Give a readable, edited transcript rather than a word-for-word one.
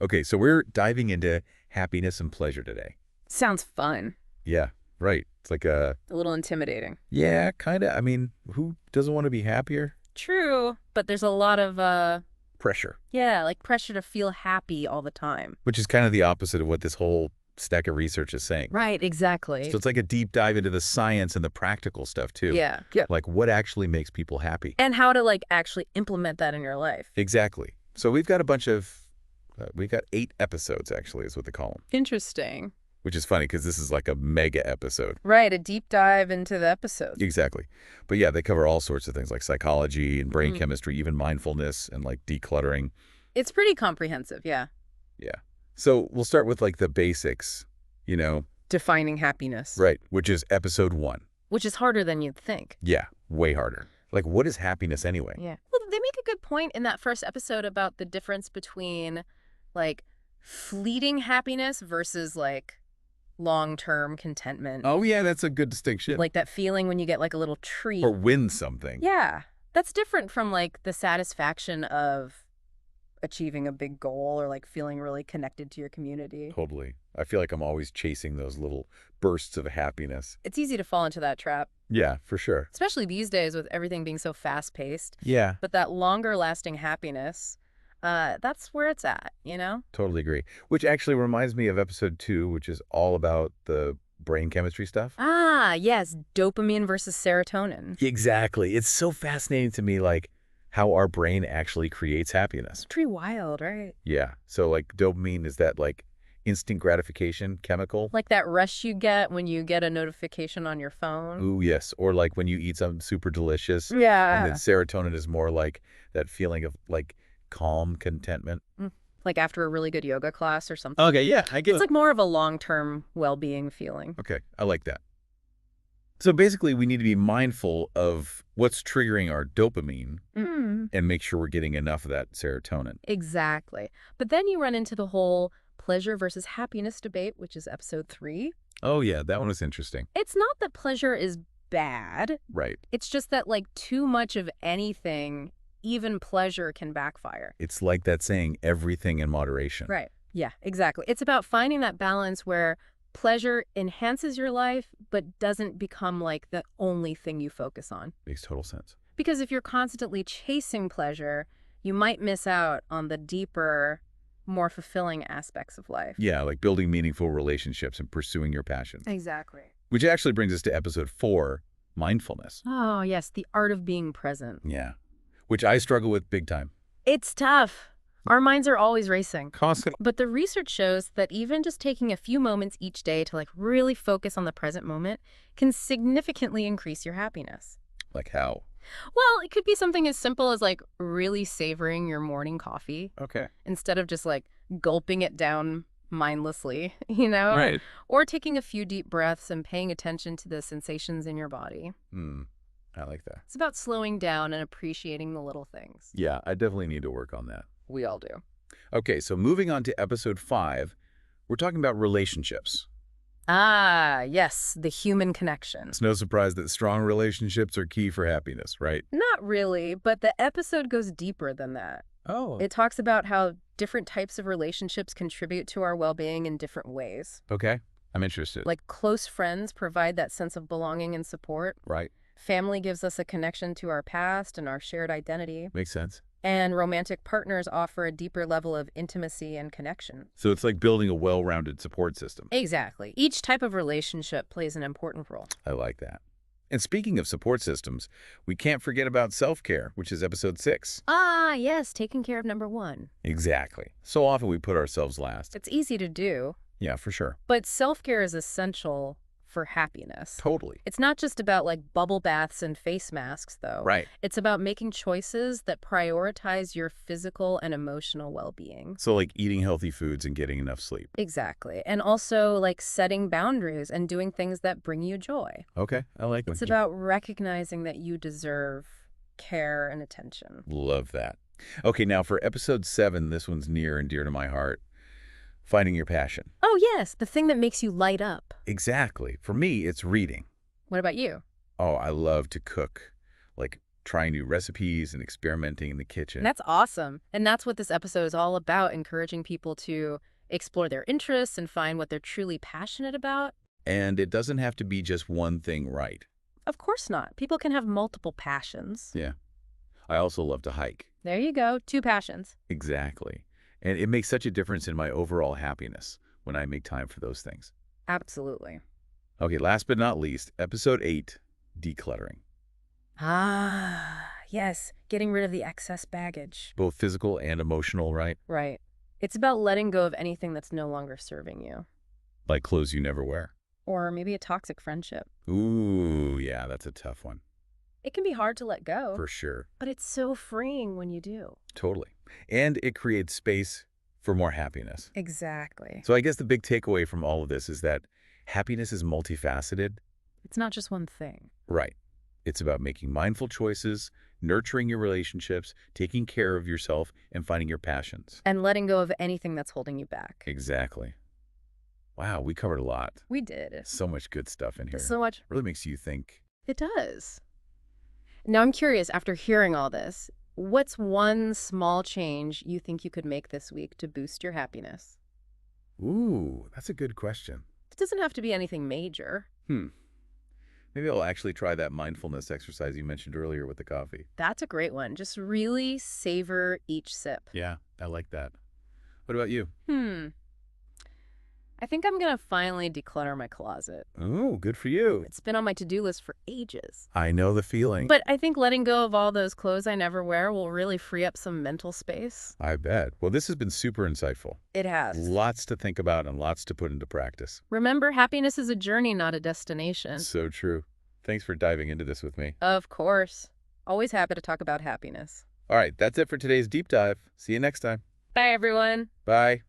Okay, so we're diving into happiness and pleasure today. Sounds fun. Yeah, right. It's like A little intimidating. yeah, kind of. I mean, who doesn't want to be happier? True, but there's a lot of, Pressure, like pressure to feel happy all the time. which is kind of the opposite of what this whole stack of research is saying. Right, exactly. So it's like a deep dive into the science and the practical stuff too. Yeah. Like what actually makes people happy. And how to, like, actually implement that in your life. Exactly. So we've got a bunch of, we got 8 episodes actually is what they call them, Interesting. which is funny because this is like a mega episode. Right, a deep dive into the episode. Exactly. But yeah, they cover all sorts of things like psychology and brain chemistry, even mindfulness and like decluttering. It's pretty comprehensive, yeah. Yeah. So we'll start with like the basics, Defining happiness. right, which is episode 1. Which is harder than you'd think. Yeah, way harder. Like what is happiness anyway? Yeah. Well, they make a good point in that first episode about the difference between, like, fleeting happiness versus, like, long-term contentment. Oh yeah, that's a good distinction. Like that feeling when you get, like, a little treat. Or win something. Yeah. That's different from, like, the satisfaction of achieving a big goal or, like, feeling really connected to your community. Totally. I feel like I'm always chasing those little bursts of happiness. It's easy to fall into that trap, Yeah, for sure. especially these days with everything being so fast-paced. Yeah, But that longer-lasting happiness, that's where it's at, you know? totally agree. Which actually reminds me of episode 2, which is all about the brain chemistry stuff. Ah, yes, dopamine versus serotonin. Exactly. It's so fascinating to me, like, how our brain actually creates happiness. It's pretty wild, right? Yeah. So, like, dopamine is that, like, instant gratification chemical. Like that rush you get when you get a notification on your phone. Ooh, yes. Or, like, when you eat something super delicious. And Yeah. then serotonin is more like that feeling of, like, calm contentment. Like after a really good yoga class or something. Okay, yeah, I get It's like more of a long-term well-being feeling. Okay, I like that. So basically, we need to be mindful of what's triggering our dopamine and make sure we're getting enough of that serotonin. Exactly. But then you run into the whole pleasure versus happiness debate, which is episode 3. Oh, yeah, that one was interesting. It's not that pleasure is bad. Right. It's just that, like, too much of anything, even pleasure, can backfire. It's like that saying, everything in moderation. Right. Yeah, exactly. It's about finding that balance where pleasure enhances your life, but doesn't become, like, the only thing you focus on. Makes total sense. Because if you're constantly chasing pleasure, you might miss out on the deeper, more fulfilling aspects of life. Yeah, like building meaningful relationships and pursuing your passions. Exactly. Which actually brings us to episode 4, mindfulness. Oh, yes, the art of being present. Yeah. Which I struggle with big time. It's tough. Our minds are always racing. Constantly. But the research shows that even just taking a few moments each day to, like, really focus on the present moment can significantly increase your happiness. Like how? Well, it could be something as simple as, like, really savoring your morning coffee Okay. instead of just, like, gulping it down mindlessly, you know? Right. Or taking a few deep breaths and paying attention to the sensations in your body. I like that. It's about slowing down and appreciating the little things. Yeah, I definitely need to work on that. We all do. Okay, so moving on to episode 5, we're talking about relationships. Ah, yes, the human connection. It's no surprise that strong relationships are key for happiness, right? Not really, but the episode goes deeper than that. Oh. It talks about how different types of relationships contribute to our well-being in different ways. Okay, I'm interested. Like close friends provide that sense of belonging and support. Right, Family gives us a connection to our past and our shared identity. makes sense. And romantic partners offer a deeper level of intimacy and connection. So it's like building a well-rounded support system. Exactly. Each type of relationship plays an important role. I like that. And speaking of support systems, we can't forget about self-care, which is episode 6. Ah, yes, taking care of number 1. Exactly. So often we put ourselves last. It's easy to do, Yeah, for sure. but self-care is essential for happiness. Totally. It's not just about, like, bubble baths and face masks, though. Right. It's about making choices that prioritize your physical and emotional well-being. So like eating healthy foods and getting enough sleep. Exactly. And also, like, setting boundaries and doing things that bring you joy. Okay, I like It's that. about recognizing that you deserve care and attention. Love that. Okay, now for episode 7, this one's near and dear to my heart. Finding your passion. Oh, yes, the thing that makes you light up. Exactly. For me, it's reading. What about you? Oh, I love to cook. Like trying new recipes and experimenting in the And kitchen. that's awesome. And that's what this episode is all about, encouraging people to explore their interests and find what they're truly passionate about. And it doesn't have to be just one thing, right? Of course not. People can have multiple passions. Yeah. I also love to hike. There you go. 2 passions. Exactly. And it makes such a difference in my overall happiness when I make time for those things. Absolutely. Okay, last but not least, episode 8, decluttering. Ah, yes. Getting rid of the excess baggage. Both physical and emotional, right? Right. It's about letting go of anything that's no longer serving you. Like clothes you never wear. Or maybe a toxic friendship. Ooh, yeah, that's a tough one. It can be hard to let go, For sure. but it's so freeing when you do. Totally. And it creates space for more happiness. Exactly. So I guess the big takeaway from all of this is that happiness is multifaceted. It's not just one thing. Right. It's about making mindful choices, nurturing your relationships, taking care of yourself, and finding your passions. And letting go of anything that's holding you back. Exactly. Wow, we covered a lot. We did. So much good stuff in here. So much. Really makes you think. It does. Now I'm curious, after hearing all this, what's one small change you think you could make this week to boost your happiness? Ooh, that's a good question. It doesn't have to be anything major. Maybe I'll actually try that mindfulness exercise you mentioned earlier with the coffee. That's a great one. Just really savor each sip. Yeah, I like that. What about you? I think I'm going to finally declutter my closet. Oh, good for you. It's been on my to-do list for ages. I know the feeling. But I think letting go of all those clothes I never wear will really free up some mental space. I bet. Well, this has been super insightful. It has. Lots to think about and lots to put into practice. Remember, happiness is a journey, not a destination. So true. Thanks for diving into this with me. Of course. Always happy to talk about happiness. All right, that's it for today's deep dive. See you next time. Bye, everyone. Bye.